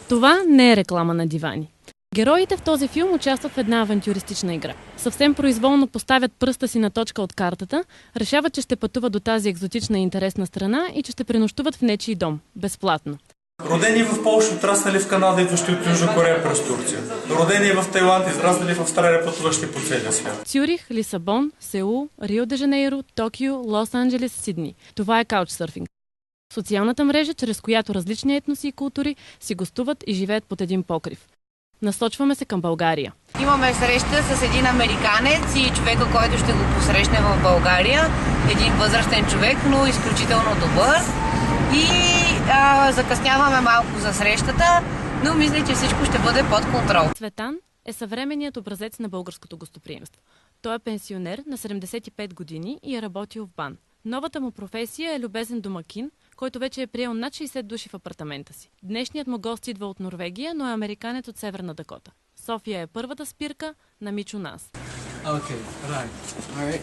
Това не е реклама на дивани. Героите в този филм участват в една авантюристична игра. Съвсем произволно поставят пръста си на точка от картата, решават, че ще пътуват до тази екзотична и интересна страна и че ще пренощуват в нечий дом. Безплатно. Родени в Полша, отраснали в Канада, идващи от Южна Корея през Турция. Родени в Тайланд, израснали в Австралия, пътуващи по целия свят. Цюрих, Лисабон, Сеул, Рио де Жанейро, Токио, Лос-Анджелес, Сидни. Това е каучсърфинг. Социалната мрежа, чрез която различни етноси и култури си гостуват и живеят под един покрив. Насочваме се към България. Имаме среща с един американец и човека, който ще го посрещне в България. Един възрастен човек, но изключително добър. И закъсняваме малко за срещата, но мисля, че всичко ще бъде под контрол. Цветан е съвременният образец на българското гостоприемство. Той е пенсионер на 75 години и е работил в БАН. Новата му професия е любезен домакин, който вече е приел над 60 души в апартамента си. Днешният му гост идва от Норвегия, но е американец от Северна Дакота. София е първата спирка на Мич у нас. Okay, right. All right.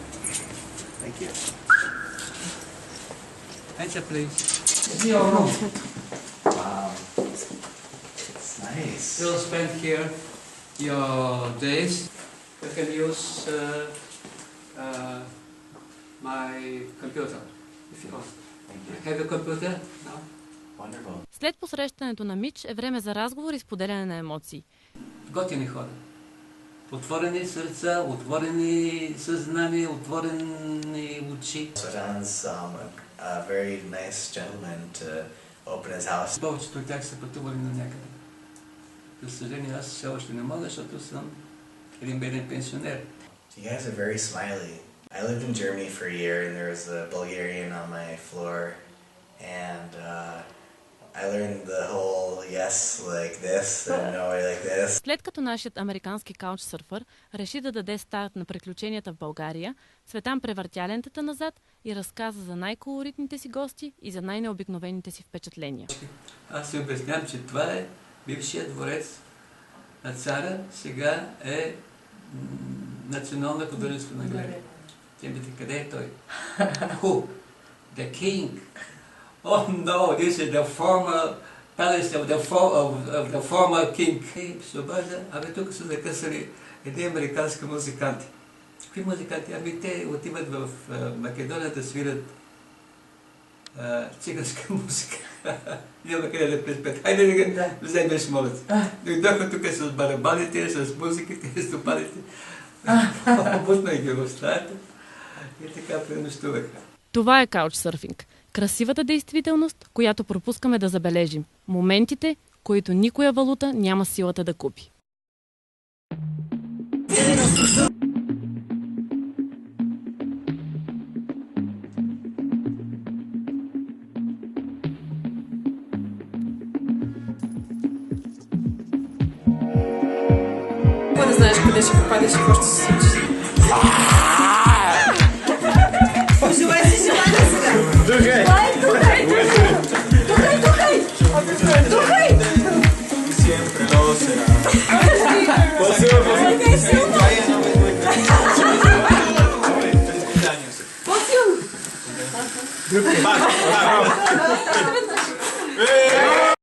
Thank you. Enter, please. Wow. It's nice. You'll spend here your days. You can use my computer if you want. Thank you. Have a computer? No? Wonderful. След посрещането на Мич е време за разговор и споделяне на емоции. Готини хора. Отворени сърца, отворени съзнание, отворени очи. Sodan's a very nice gentleman to open his house. Повечето от тях са пътували на някъде. За съжаление, аз все още не мога, защото съм един беден пенсионер. You guys are very smiley. I lived in Germany for a year and there was a Bulgarian on my floor and I learned the whole yes like this and no like this. След като нашият американски каучсърфър реши да даде старт на приключенията в България, Цветан превъртя лентата назад и разказа за най-колоритните си гости и за най-необикновените си впечатления. Аз си обяснявам, че това е бившият дворец на царя, сега е Национална художествена галерия. Те бите, къде е той? Who? The king. Oh no, this is the former palace of the former king. И се обажда, тук са закъсали едни американски музиканти. Какви музиканти? Те отиват в Македония да свират циганска музика. Няма къде да преспят. Хайде да вземеш молец. Дойдоха тук с барабаните, с музиките, с стопаните. Обутнах ги в стаята и така пренощуваха. Това е каучсърфинг. Красивата действителност, която пропускаме да забележим. Моментите, които никоя валута няма силата да купи. Не знаеш къде ще попадеш и какво ще се случи.